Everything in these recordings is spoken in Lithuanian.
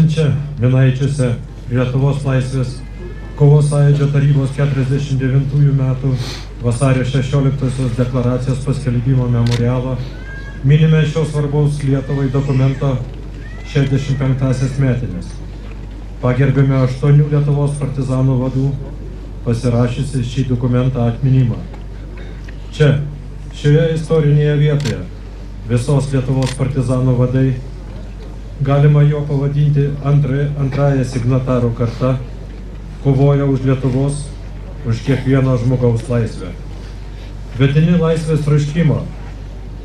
švenčia Minaičiuose Lietuvos laisvės kovos sąjūdžio tarybos 49 metų vasario 16 deklaracijos paskelbimo memorialą, minime šios svarbaus Lietuvai dokumento 65 metinės. Pagerbėme 8 Lietuvos partizanų vadų pasirašysi šį dokumentą atminimą. Čia, šioje istorinėje vietoje, visos Lietuvos partizanų vadai, galima jo pavadinti antrąją signatarų kartą, kovoja už Lietuvos, už kiekvieno žmogaus laisvę. Vedini laisvės troškimo,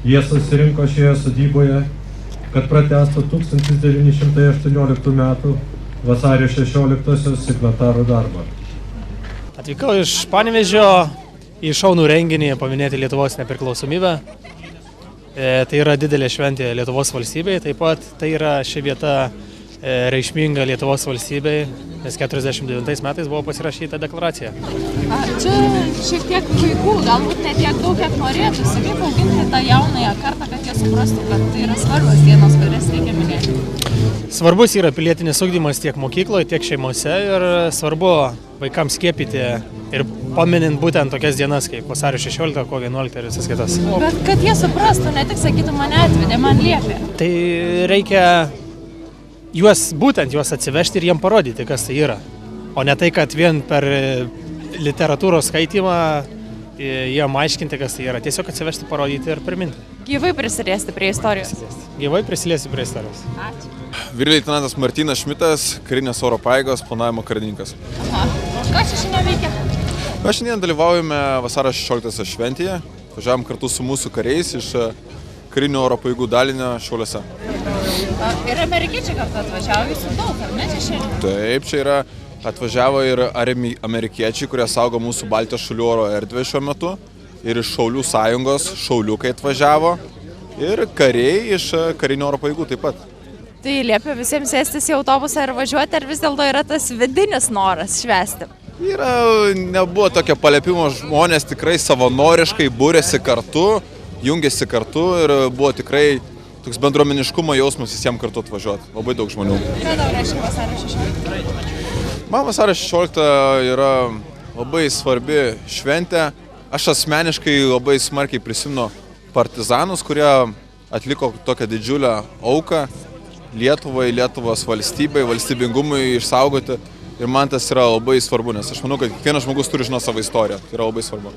jie susirinko šioje sodyboje, kad pratęstų 1918 metų vasario 16 signatarų darbą. Atvykau iš Panevėžio į šaunų renginį paminėti Lietuvos nepriklausomybę. Tai yra didelė šventė Lietuvos valstybei, taip pat tai yra ši vieta reikšminga Lietuvos valstybei, nes 49 metais buvo pasirašyta deklaracija. Čia šiek tiek vaikų, galbūt ne tiek daug, kiek norėtųsi, kaip auginti tą jaunąją kartą, kad jie suprastų, kad tai yra svarbios dienos, kurias reikia minėti. Svarbus yra pilietinis ugdymas tiek mokykloje, tiek šeimose ir svarbu vaikams skiepyti ir paminint būtent tokias dienas kaip vasario 16, kovo 11 ir visas kitas. Bet kad jie suprastų, ne tik sakytų, mane atvedė, man liepė. Tai reikia juos atsivežti ir jiem parodyti, kas tai yra. O ne tai, kad vien per literatūros skaitymą jiem aiškinti, kas tai yra. Tiesiog atsivežti, parodyti ir priminti. Gyvai prisiliesti prie istorijos. Gyvai prisiliesti prie istorijos. Ačiū. Vyr leitenantas Martynas Šmitas, karinės oro pajėgos, planavimo karininkas. Aha. Ką čia šiandien veikia? Mes šiandien dalyvaujame vasario 16 šventėje. Važiavam kartu su mūsų kariais iš karinio oro pajėgų dalinio Šiauliuose. Ir amerikiečiai kartu atvažiavo, jūsų daug, ar ne čia šiandien? Taip, čia yra atvažiavo ir amerikiečiai, kurie saugo mūsų Baltijos šalių oro erdvę šiuo metu. Ir iš Šaulių sąjungos šauliukai atvažiavo. Ir kariai iš karinio oro pajėgų taip pat. Tai liepia visiems sėstis į autobusą ir važiuoti, ar vis dėlto yra tas vidinis noras švęsti? Nebuvo tokio paliepimo, žmonės tikrai savanoriškai būrėsi kartu, jungėsi kartu ir buvo tikrai toks bendruomeniškumo jausmas visiems kartu atvažiuoti. Labai daug žmonių. Ką tau reiškia vasario 16? Man vasario 16 yra labai svarbi šventė. Aš asmeniškai labai smarkiai prisimenu partizanus, kurie atliko tokią didžiulę auką Lietuvai, Lietuvos valstybei, valstybingumui išsaugoti. Ir man tas yra labai svarbu, nes aš manau, kad kiekvienas žmogus turi žinoti savo istoriją. Tai yra labai svarbu.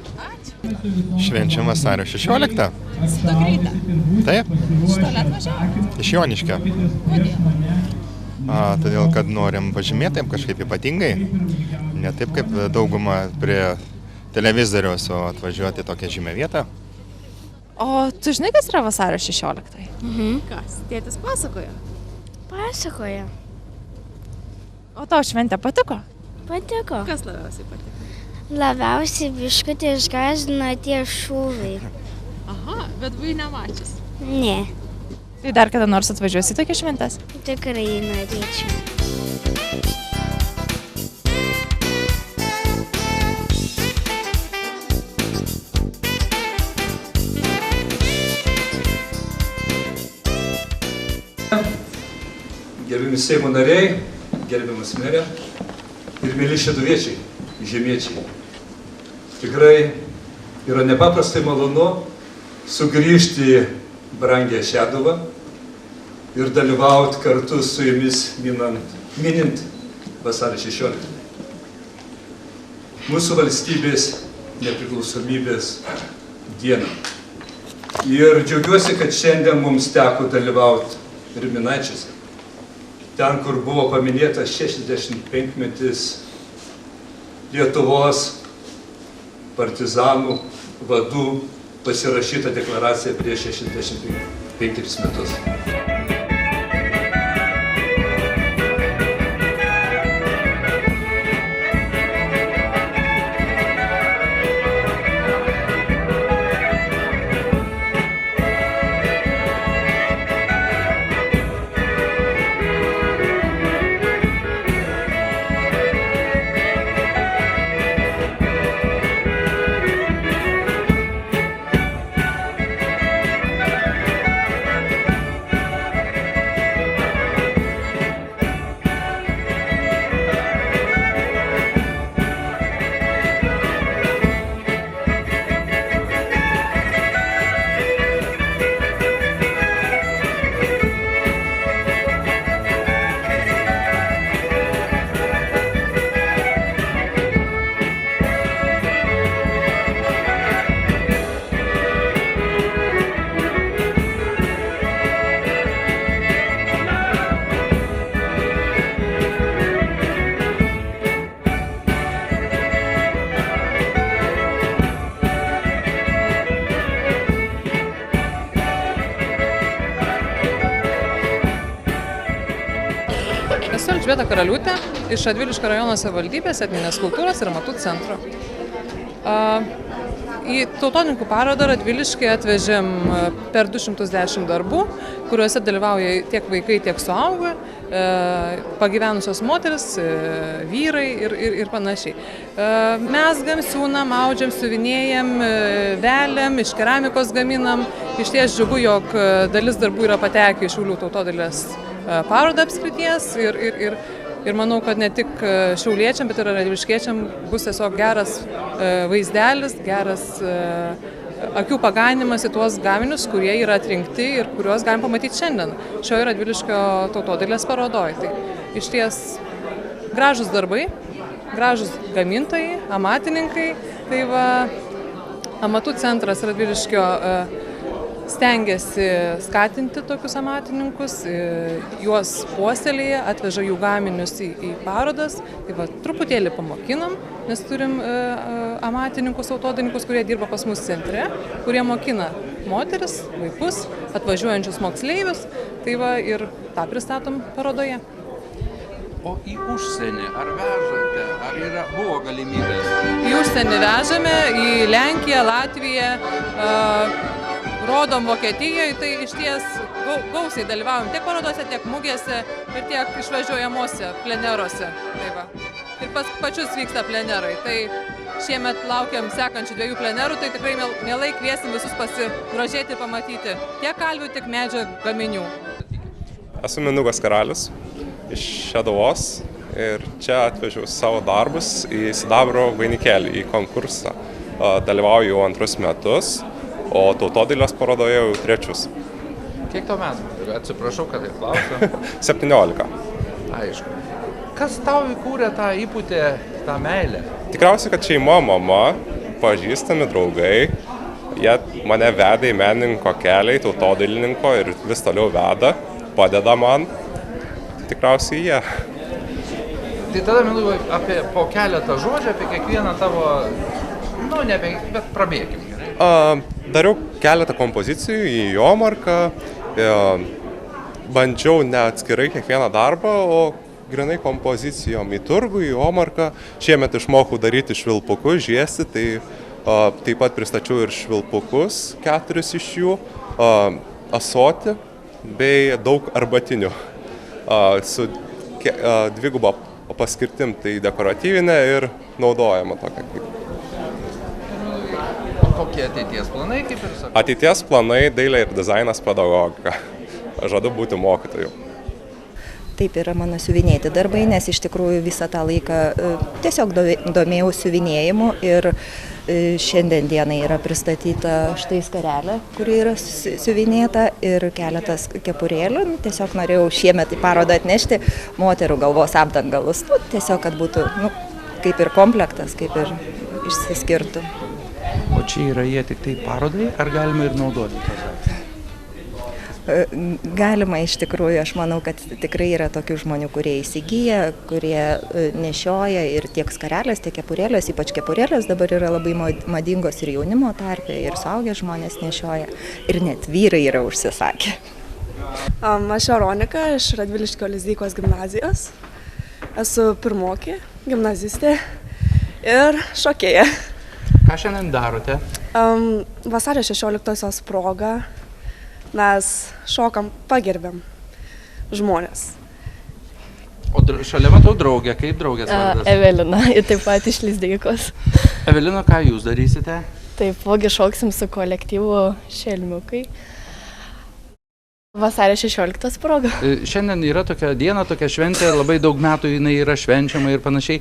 Švenčiam vasario 16. Su dukryte? Taip. Iš toli atvažiavo? Iš Joniškio. Kodėl? Todėl, kad norim pažymėti kažkaip ypatingai. Ne taip kaip dauguma prie televizoriaus, o atvažiuoti tokią žymę vietą. O tu žinai, kas yra vasario 16? Kas? Tėtis pasakojo? Pasakoja. O tau šventė patiko? Patiko. Kas labiausiai patiko? Labiausiai biškutį išgąsdino tie šūviai. Aha, bet buvai nemačius. Ne, Tai dar kada nors atvažiuosi į tokias šventes? tikrai norėčiau. Gerbiami Seimo nariai, gerbiamas merė ir mėly šeduviečiai, žemiečiai. Tikrai yra nepaprastai malonu sugrįžti į brangę Šeduvą ir dalyvauti kartu su jumis minint vasario 16. Mūsų valstybės nepriklausomybės dieną. Ir džiaugiuosi, kad šiandien mums teko dalyvauti ir Minaičiuose. Ten, kur buvo paminėtas 65-metis Lietuvos partizanų vadų pasirašyta deklaracija prieš 65 metus. Esu Elžbieta Karaliūtė iš Radviliškio rajono savivaldybės etninės kultūros ir amatų centro. Į tautodininkų parodą Radviliškyje atvežėm per 210 darbų, kuriuose dalyvauja tiek vaikai, tiek suaugę, pagyvenusios moteris, vyrai ir panašiai. Mezgam, siūnam, audžiam, siuvinėjam, veliam, iš keramikos gaminam. Iš ties džiugu, jog dalis darbų yra patekę iš Šiaulių tautodailės parodą apskrities ir manau, kad ne tik šiauliečiam, bet ir radviliškiečiam bus tiesiog geras vaizdelis, geras akių paganimas į tuos gaminius, kurie yra atrinkti ir kuriuos galim pamatyti šiandien šioje Radviliškio tautodailės parodoje. Tai iš ties gražus darbai, gražus gamintojai, amatininkai. Tai va, amatų centras Radviliškio stengiasi skatinti tokius amatininkus, juos puoselėja, atveža jų gaminius į parodas. Tai va, truputėlį pamokinam, nes turim amatininkus, tautodailininkus, kurie dirba pas mus centre, kurie mokina moteris, vaikus, atvažiuojančius moksleivius. Tai va, ir tą pristatom parodoje. O į užsienį ar vežate, buvo galimybės? Į užsienį vežame, į Lenkiją, Latviją, rodom Vokietijoje, tai iš ties gausiai dalyvaujam tiek parodose, tiek mugėse ir tiek išvažiuojamuose pleneruose. Tai va. Ir pas pačius vyksta plenerai. Tai šiemet laukiam sekančių 2 plenerų, tai tikrai mielai kviesim visus pasigrožėti ir pamatyti tiek kalvių, tiek medžio gaminių. Esu Mindaugas Karalius iš Šeduvos ir čia atvežiau savo darbus į sidabro vainikėlį, į konkursą. Dalyvauju jau 2 metus. O tautodailės parodoje jau 3. Kiek tau metų? Atsiprašau, kad taip klausiu. 17. Aišku. Kas tau įkūrė tą įpūtę, tą meilę? Tikriausiai, kad šeima, mama, pažįstami draugai, jie mane vedė į menininko kelią, į tautodailininko ir vis toliau veda, padeda man. Tikriausiai jie. Tai tada, Mindaugai, po keletą žodžių apie kiekvieną tavo, bet prabėkim. Dariau keletą kompozicijų į jomarką, bandžiau ne atskirai kiekvieną darbą, o grinai kompozicijom į turgų, į jomarką. Šiemet išmokau daryti švilpukus, žiesti, tai taip pat pristačiau ir švilpukus, 4 iš jų, ąsotį bei daug arbatinių su 2 paskirtim, tai dekoratyvinė ir naudojama tokia kaip. Kokie ateities planai, kaip ir sakai? Ateities planai dailė ir dizainas, pedagogika. Žadu būti mokytoju. Taip yra mano siuvinėti darbai, nes iš tikrųjų visą tą laiką tiesiog domėjau siuvinėjimu ir šiandien dienai yra pristatyta štai skarelė, kuri yra siuvinėta ir keletas kepurėlių. Tiesiog norėjau šiemet į parodą atnešti moterų galvos apdangalus. Tiesiog, kad būtų kaip ir komplektas, kaip ir išsiskirtų. O čia yra jie tik tai parodai, ar galima ir naudoti? Galima iš tikrųjų, aš manau, kad tikrai yra tokių žmonių, kurie įsigyja, kurie nešioja ir tiek skarelės, tiek kepurėlės, ypač kepurėlės dabar yra labai madingos ir jaunimo tarpe, ir suaugę žmonės nešioja, ir net vyrai yra užsisakę. Aš Veronika iš Radviliškio Lizdykos gimnazijos, esu pirmokė, gimnazistė ir šokėja. Ką šiandien darote? Vasario 16-osios proga mes šokam, pagerbiam žmonės. O šalia matau draugę, kaip draugės vardas? Evelina, ir taip pat iš Lizdykos. Evelina, ką jūs darysite? Taipogi šoksim su kolektyvu Šelmiukai. Vasario 16 proga. Šiandien yra tokia diena, tokia šventė, labai daug metų jinai yra švenčiama ir panašiai.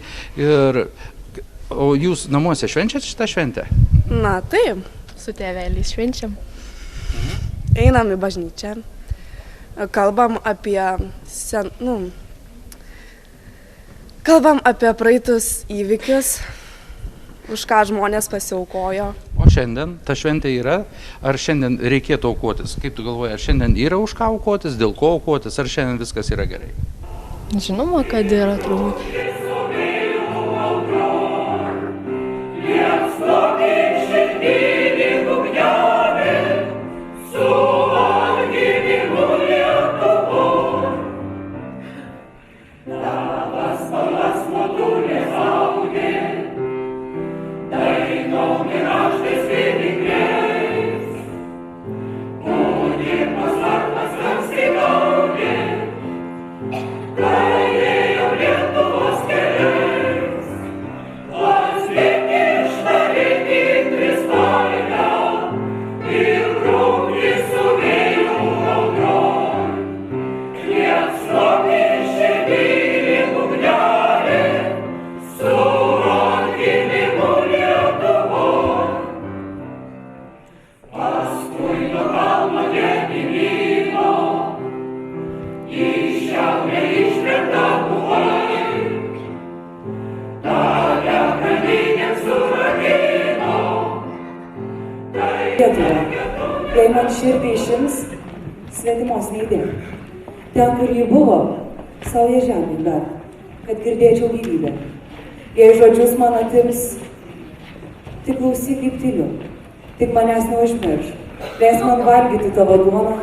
O jūs namuose švenčiat šitą šventę? Na taip. Su tėveliais švenčiam. Einam į bažnyčią, kalbam apie praeitus įvykius, už ką žmonės pasiaukojo. O šiandien ta šventė yra? Ar šiandien reikėtų aukotis? Kaip tu galvoji, ar šiandien yra už ką aukotis, dėl ko aukotis, ar šiandien viskas yra gerai? Žinoma, kad yra turbūt. Jei man širdį išims, svetimos neįdėk. Ten, kur ji buvo, sauja žemė dar, kad girdėčiau gyvybę. Jei žodžius man atims, tik klausyk kaip tyliu, tik manęs neužmirš. Leisk man valgyti tavo duoną,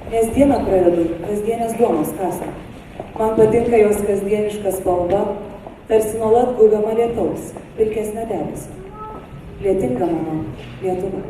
nes dieną pradedu kasdienės duonos kasą. Man patinka jos kasdieniška spalva, tarsi nuolat gaubiama lietaus, pilkesnė debesį. Lietinga mano Lietuva.